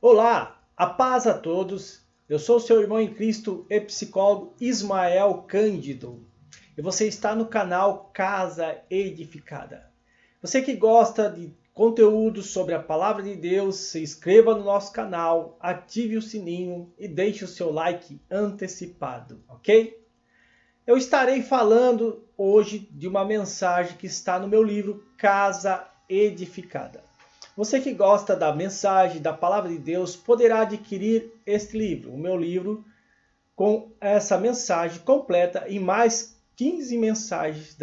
Olá, a paz a todos. Eu sou o seu irmão em Cristo e psicólogo Ismael Cândido. E você está no canal Casa Edificada. Você que gosta de conteúdo sobre a palavra de Deus, se inscreva no nosso canal, ative o sininho e deixe o seu like antecipado, ok? Eu estarei falando hoje de uma mensagem que está no meu livro Casa Edificada. Você que gosta da mensagem, da palavra de Deus, poderá adquirir este livro, o meu livro, com essa mensagem completa e mais 15 mensagens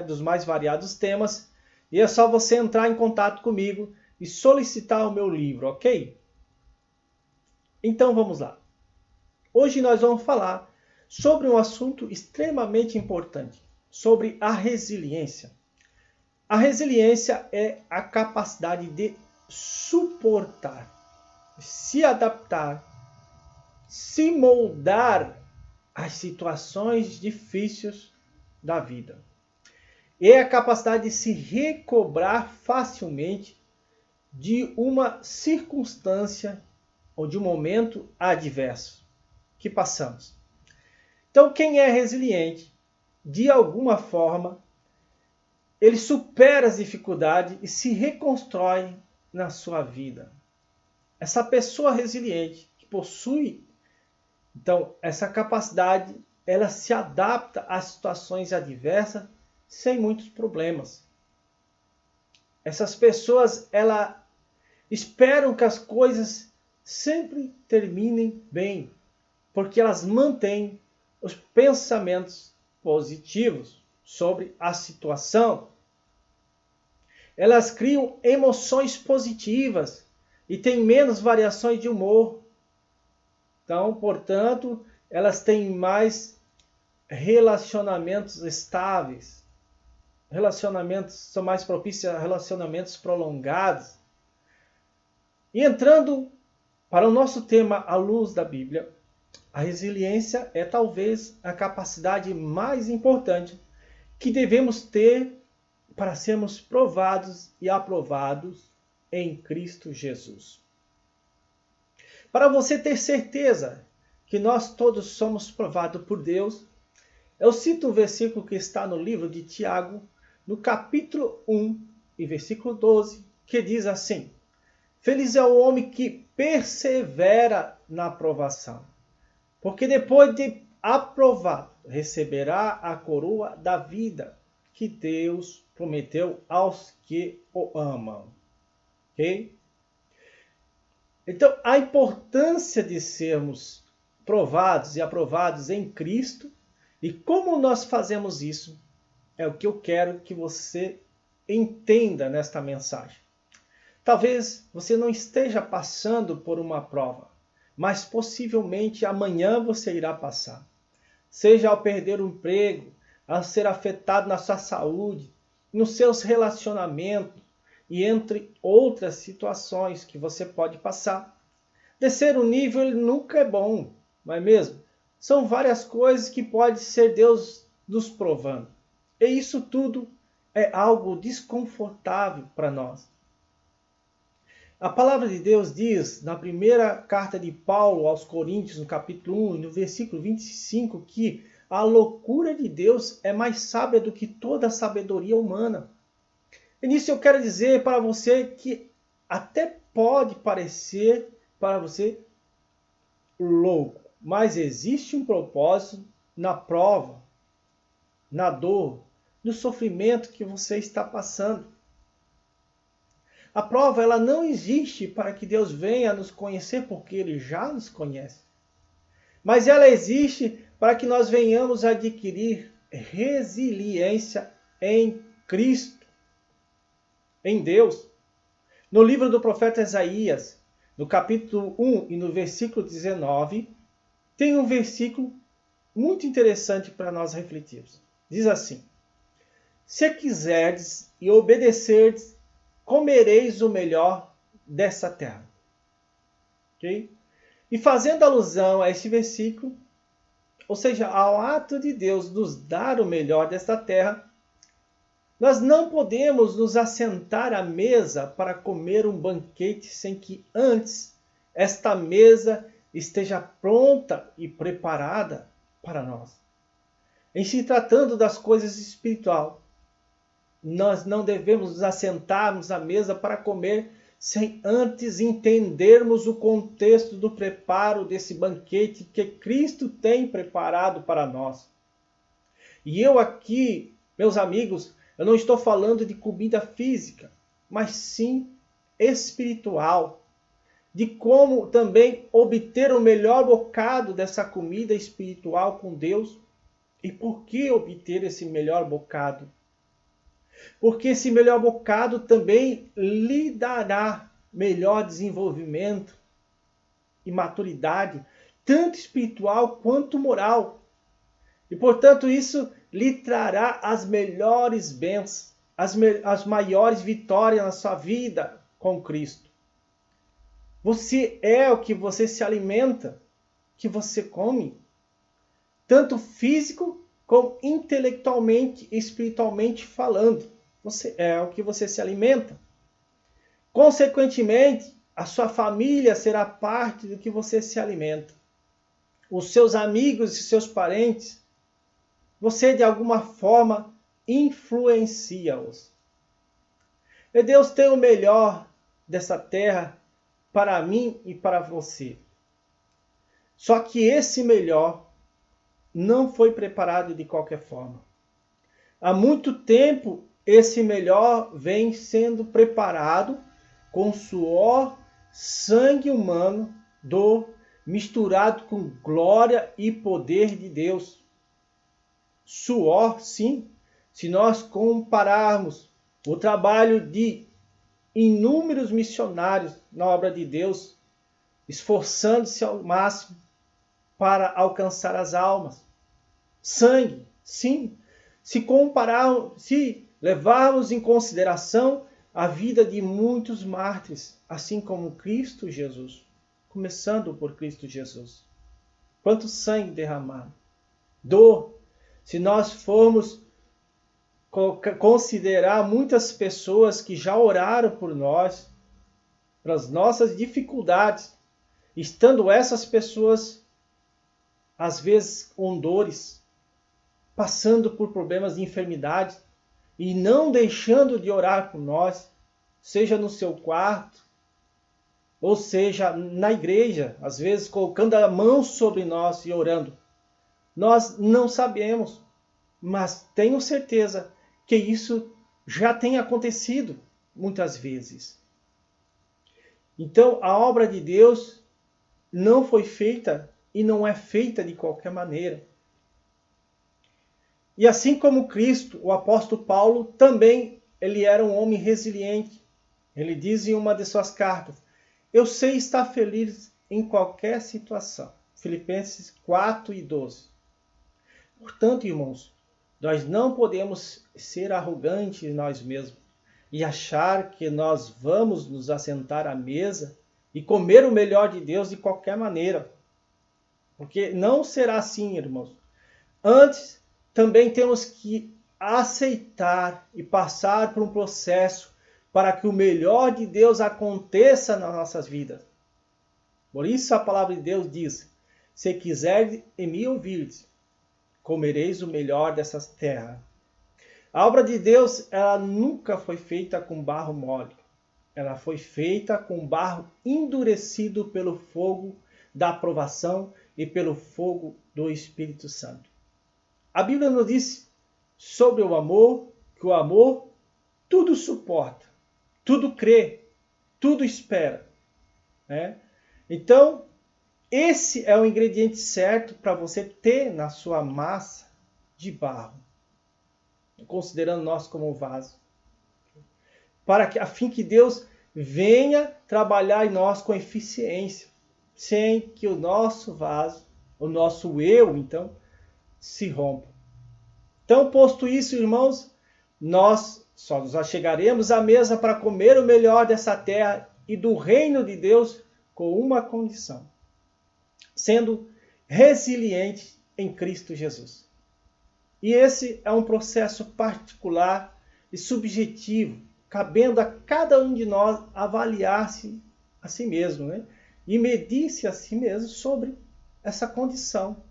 dos mais variados temas. E é só você entrar em contato comigo e solicitar o meu livro, ok? Então vamos lá. Hoje nós vamos falar sobre um assunto extremamente importante, sobre a resiliência. A resiliência é a capacidade de suportar, se adaptar, se moldar às situações difíceis da vida. É a capacidade de se recobrar facilmente de uma circunstância ou de um momento adverso que passamos. Então, quem é resiliente, de alguma forma, ele supera as dificuldades e se reconstrói na sua vida. Essa pessoa resiliente que possui, então, essa capacidade, ela se adapta às situações adversas sem muitos problemas. Essas pessoas, elas esperam que as coisas sempre terminem bem, porque elas mantêm os pensamentos positivos sobre a situação. Elas criam emoções positivas e têm menos variações de humor. Então, portanto, elas têm mais relacionamentos estáveis. Relacionamentos são mais propícios a relacionamentos prolongados. E entrando para o nosso tema à luz da Bíblia, a resiliência é talvez a capacidade mais importante que devemos ter para sermos provados e aprovados em Cristo Jesus. Para você ter certeza que nós todos somos provados por Deus, eu cito um versículo que está no livro de Tiago, no capítulo 1 e versículo 12, que diz assim: Feliz é o homem que persevera na aprovação, porque depois de aprovado, receberá a coroa da vida que Deus prometeu aos que o amam. Ok? Então, a importância de sermos provados e aprovados em Cristo e como nós fazemos isso é o que eu quero que você entenda nesta mensagem. Talvez você não esteja passando por uma prova, mas possivelmente amanhã você irá passar. Seja ao perder o emprego, ao ser afetado na sua saúde, nos seus relacionamentos e entre outras situações que você pode passar. Descer o nível ele nunca é bom, não é mesmo? São várias coisas que pode ser Deus nos provando. E isso tudo é algo desconfortável para nós. A palavra de Deus diz, na primeira carta de Paulo aos Coríntios, no capítulo 1, no versículo 25, que a loucura de Deus é mais sábia do que toda a sabedoria humana. E nisso eu quero dizer para você que até pode parecer para você louco, mas existe um propósito na prova, na dor, no sofrimento que você está passando. A prova ela não existe para que Deus venha nos conhecer, porque Ele já nos conhece. Mas ela existe para que nós venhamos a adquirir resiliência em Cristo, em Deus. No livro do profeta Isaías, no capítulo 1 e no versículo 19, tem um versículo muito interessante para nós refletirmos. Diz assim: Se quiserdes e obedecerdes, comereis o melhor dessa terra. Ok? E fazendo alusão a esse versículo, ou seja, ao ato de Deus nos dar o melhor desta terra, nós não podemos nos assentar à mesa para comer um banquete sem que antes esta mesa esteja pronta e preparada para nós. Em se tratando das coisas espirituais, nós não devemos nos assentarmos à mesa para comer sem antes entendermos o contexto do preparo desse banquete que Cristo tem preparado para nós. E eu aqui, meus amigos, eu não estou falando de comida física, mas sim espiritual, de como também obter o melhor bocado dessa comida espiritual com Deus. E por que obter esse melhor bocado? Porque esse melhor bocado também lhe dará melhor desenvolvimento e maturidade, tanto espiritual quanto moral. E, portanto, isso lhe trará as melhores bênçãos, as maiores vitórias na sua vida com Cristo. Você é o que você se alimenta, que você come, tanto físico como intelectualmente e espiritualmente falando. Você é o que você se alimenta. Consequentemente, a sua família será parte do que você se alimenta. Os seus amigos e seus parentes, você de alguma forma influencia-os. E Deus tem o melhor dessa terra para mim e para você. Só que esse melhor não foi preparado de qualquer forma. Há muito tempo, esse melhor vem sendo preparado com suor, sangue humano, dor, misturado com glória e poder de Deus. Suor, sim, se nós compararmos o trabalho de inúmeros missionários na obra de Deus, esforçando-se ao máximo para alcançar as almas. Sangue, sim, se levarmos em consideração a vida de muitos mártires, assim como Cristo Jesus, começando por Cristo Jesus. Quanto sangue derramado, dor, se nós formos considerar muitas pessoas que já oraram por nós, pelas nossas dificuldades, estando essas pessoas, às vezes, com dores, passando por problemas de enfermidade, e não deixando de orar por nós, seja no seu quarto, ou seja na igreja, às vezes colocando a mão sobre nós e orando. Nós não sabemos, mas tenho certeza que isso já tem acontecido muitas vezes. Então, a obra de Deus não foi feita e não é feita de qualquer maneira. E assim como Cristo, o apóstolo Paulo também ele era um homem resiliente. Ele diz em uma de suas cartas: eu sei estar feliz em qualquer situação. Filipenses 4:12. Portanto, irmãos, nós não podemos ser arrogantes nós mesmos e achar que nós vamos nos assentar à mesa e comer o melhor de Deus de qualquer maneira. Porque não será assim, irmãos. Antes, também temos que aceitar e passar por um processo para que o melhor de Deus aconteça nas nossas vidas. Por isso a palavra de Deus diz: se quiserdes e me ouvirdes, comereis o melhor dessas terras. A obra de Deus, ela nunca foi feita com barro mole. Ela foi feita com barro endurecido pelo fogo da aprovação e pelo fogo do Espírito Santo. A Bíblia nos diz sobre o amor, que o amor tudo suporta, tudo crê, tudo espera. Né? Então, esse é o ingrediente certo para você ter na sua massa de barro, considerando nós como vaso. A fim que Deus venha trabalhar em nós com eficiência, sem que o nosso vaso, o nosso eu, então, se rompa. Então, posto isso, irmãos, nós só nos achegaremos à mesa para comer o melhor dessa terra e do reino de Deus com uma condição: sendo resiliente em Cristo Jesus. E esse é um processo particular e subjetivo, cabendo a cada um de nós avaliar-se a si mesmo, né? e medir-se a si mesmo sobre essa condição.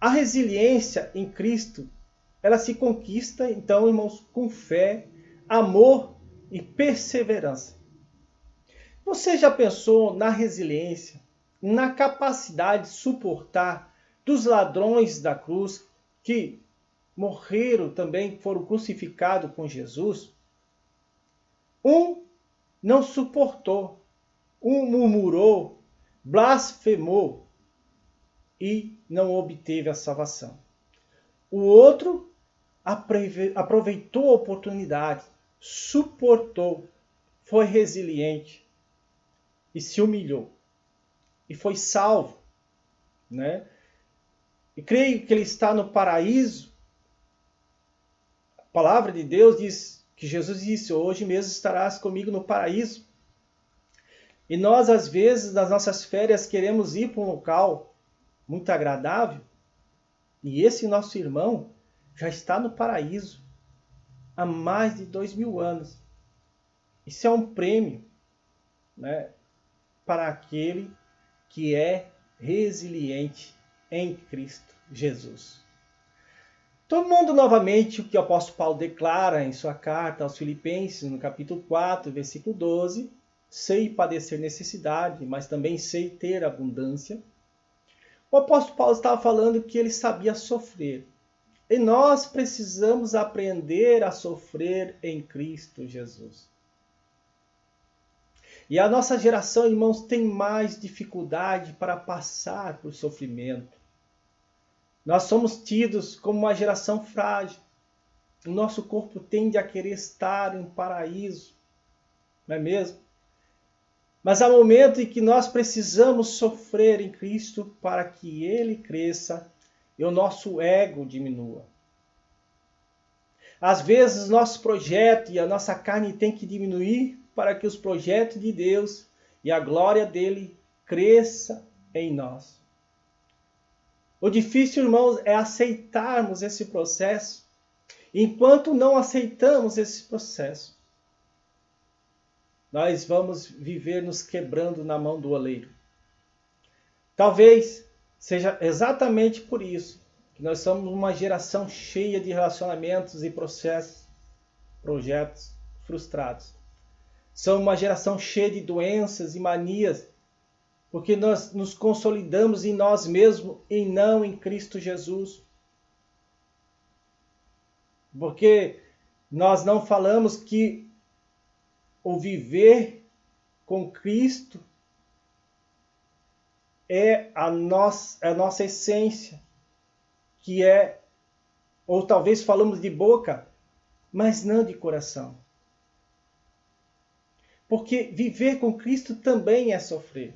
A resiliência em Cristo, ela se conquista, então, irmãos, com fé, amor e perseverança. Você já pensou na resiliência, na capacidade de suportar dos ladrões da cruz que morreram também, foram crucificados com Jesus? Um não suportou, um murmurou, blasfemou e não obteve a salvação. O outro aproveitou a oportunidade, suportou, foi resiliente e se humilhou e foi salvo, né? E creio que ele está no paraíso. A palavra de Deus diz que Jesus disse: hoje mesmo estarás comigo no paraíso. E nós, às vezes, nas nossas férias, queremos ir para um local muito agradável, e esse nosso irmão já está no paraíso há mais de 2000 anos. Isso é um prêmio, né, para aquele que é resiliente em Cristo Jesus. Tomando novamente o que o apóstolo Paulo declara em sua carta aos Filipenses, no capítulo 4, versículo 12, sei padecer necessidade, mas também sei ter abundância. O apóstolo Paulo estava falando que ele sabia sofrer. E nós precisamos aprender a sofrer em Cristo Jesus. E a nossa geração, irmãos, tem mais dificuldade para passar por sofrimento. Nós somos tidos como uma geração frágil. O nosso corpo tende a querer estar em paraíso, não é mesmo? Mas há momentos em que nós precisamos sofrer em Cristo para que Ele cresça e o nosso ego diminua. Às vezes, nosso projeto e a nossa carne tem que diminuir para que os projetos de Deus e a glória dele cresça em nós. O difícil, irmãos, é aceitarmos esse processo. Enquanto não aceitamos esse processo, nós vamos viver nos quebrando na mão do oleiro. Talvez seja exatamente por isso que nós somos uma geração cheia de relacionamentos e processos, projetos frustrados. Somos uma geração cheia de doenças e manias, porque nós nos consolidamos em nós mesmos e não em Cristo Jesus. Porque nós não falamos que o viver com Cristo é a nossa essência, que é, ou talvez falamos de boca, mas não de coração. Porque viver com Cristo também é sofrer.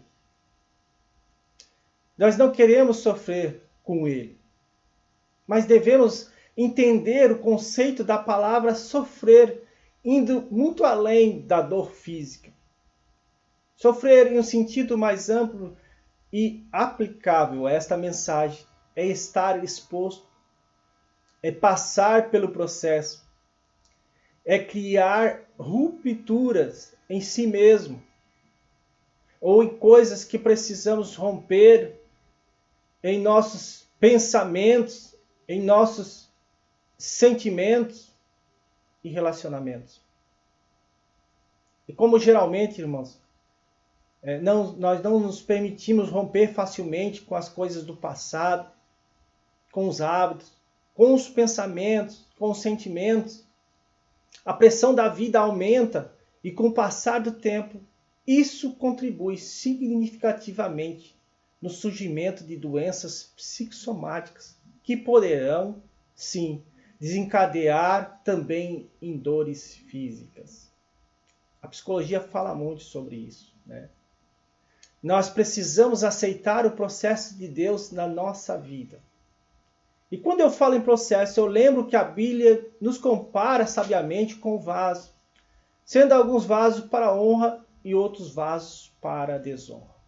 Nós não queremos sofrer com Ele, mas devemos entender o conceito da palavra sofrer, indo muito além da dor física. Sofrer em um sentido mais amplo e aplicável a esta mensagem é estar exposto, é passar pelo processo, é criar rupturas em si mesmo, ou em coisas que precisamos romper em nossos pensamentos, em nossos sentimentos e relacionamentos. E como geralmente, irmãos, nós não nos permitimos romper facilmente com as coisas do passado, com os hábitos, com os pensamentos, com os sentimentos. A pressão da vida aumenta e com o passar do tempo, isso contribui significativamente no surgimento de doenças psicossomáticas que poderão, sim, desencadear também em dores físicas. A psicologia fala muito sobre isso, né? Nós precisamos aceitar o processo de Deus na nossa vida. E quando eu falo em processo, eu lembro que a Bíblia nos compara sabiamente com o vaso, sendo alguns vasos para honra e outros vasos para desonra.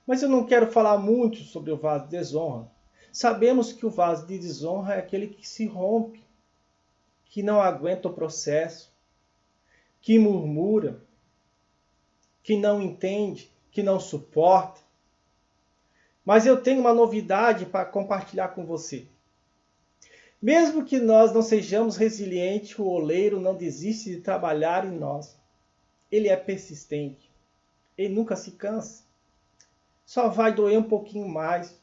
Mas eu não quero falar muito sobre o vaso de desonra. Sabemos que o vaso de desonra é aquele que se rompe, que não aguenta o processo, que murmura, que não entende, que não suporta. Mas eu tenho uma novidade para compartilhar com você. Mesmo que nós não sejamos resilientes, o oleiro não desiste de trabalhar em nós. Ele é persistente. Ele nunca se cansa. Só vai doer um pouquinho mais.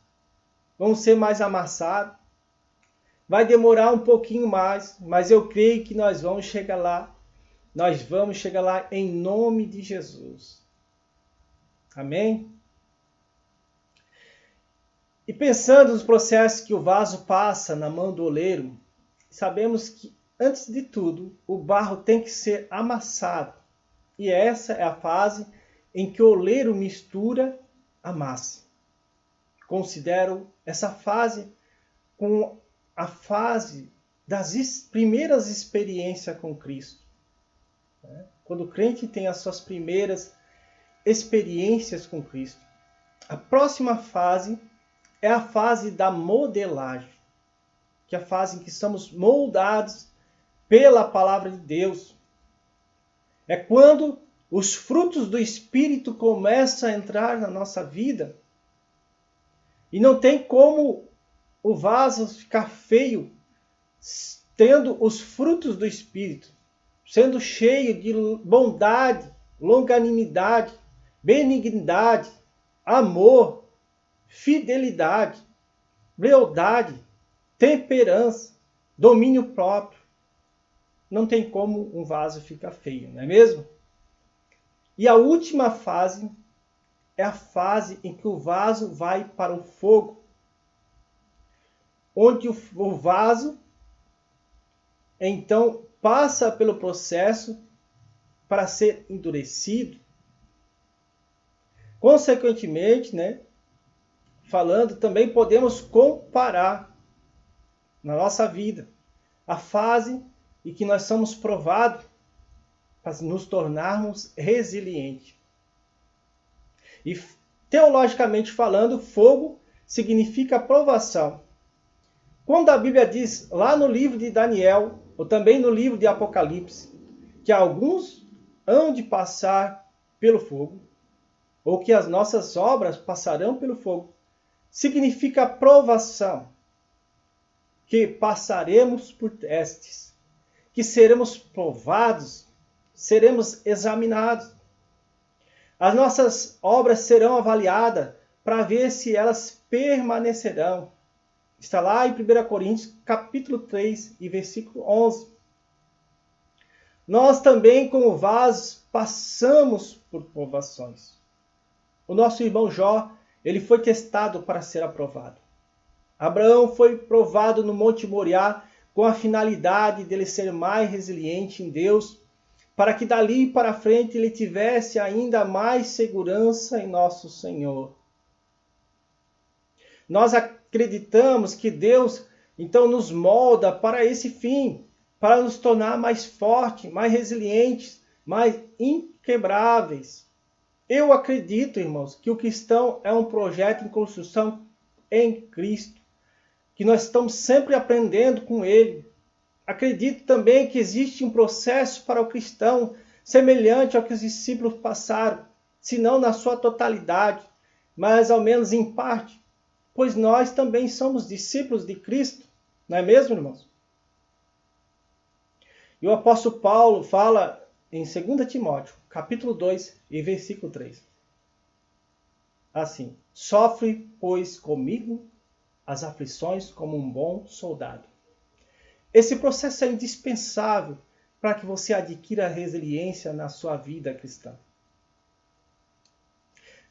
Vamos ser mais amassados. Vai demorar um pouquinho mais, mas eu creio que nós vamos chegar lá. Nós vamos chegar lá em nome de Jesus. Amém? E pensando nos processos que o vaso passa na mão do oleiro, sabemos que, antes de tudo, o barro tem que ser amassado. E essa é a fase em que o oleiro mistura a massa. Considero essa fase com a fase das primeiras experiências com Cristo. Quando o crente tem as suas primeiras experiências com Cristo. A próxima fase é a fase da modelagem, que é a fase em que somos moldados pela palavra de Deus. É quando os frutos do Espírito começam a entrar na nossa vida. E não tem como o vaso ficar feio tendo os frutos do Espírito, sendo cheio de bondade, longanimidade, benignidade, amor, fidelidade, lealdade, temperança, domínio próprio. Não tem como um vaso ficar feio, não é mesmo? E a última fase é a fase em que o vaso vai para o fogo, onde o vaso então passa pelo processo para ser endurecido. Consequentemente, falando, também podemos comparar na nossa vida a fase em que nós somos provados para nos tornarmos resilientes. E teologicamente falando, fogo significa provação. Quando a Bíblia diz lá no livro de Daniel, ou também no livro de Apocalipse, que alguns hão de passar pelo fogo, ou que as nossas obras passarão pelo fogo, significa provação, que passaremos por testes, que seremos provados, seremos examinados. As nossas obras serão avaliadas para ver se elas permanecerão. Está lá em 1 Coríntios, capítulo 3, e versículo 11. Nós também, como vasos, passamos por provações. O nosso irmão Jó, ele foi testado para ser aprovado. Abraão foi provado no Monte Moriá com a finalidade dele ser mais resiliente em Deus, para que dali para frente ele tivesse ainda mais segurança em nosso Senhor. Nós acreditamos que Deus então nos molda para esse fim, para nos tornar mais fortes, mais resilientes, mais inquebráveis. Eu acredito, irmãos, que o cristão é um projeto em construção em Cristo, que nós estamos sempre aprendendo com Ele. Acredito também que existe um processo para o cristão semelhante ao que os discípulos passaram, se não na sua totalidade, mas ao menos em parte, pois nós também somos discípulos de Cristo, não é mesmo, irmãos? E o apóstolo Paulo fala em 2 Timóteo, capítulo 2 e versículo 3. Assim, sofre, pois, comigo as aflições como um bom soldado. Esse processo é indispensável para que você adquira resiliência na sua vida cristã.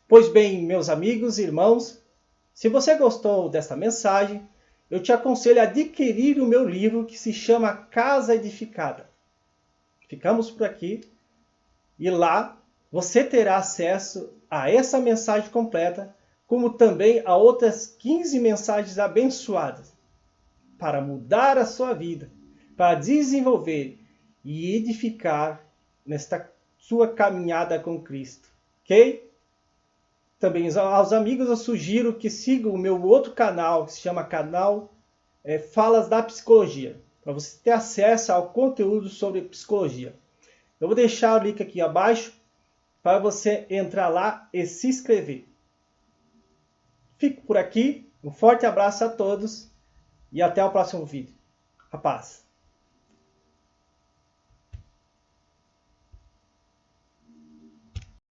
Pois bem, meus amigos e irmãos, se você gostou desta mensagem, eu te aconselho a adquirir o meu livro que se chama Casa Edificada. Ficamos por aqui e lá você terá acesso a essa mensagem completa, como também a outras 15 mensagens abençoadas, para mudar a sua vida, para desenvolver e edificar nesta sua caminhada com Cristo. Ok? Também aos amigos eu sugiro que sigam o meu outro canal, que se chama canal Falas da Psicologia, para você ter acesso ao conteúdo sobre psicologia. Eu vou deixar o link aqui abaixo para você entrar lá e se inscrever. Fico por aqui, um forte abraço a todos e até o próximo vídeo. A paz.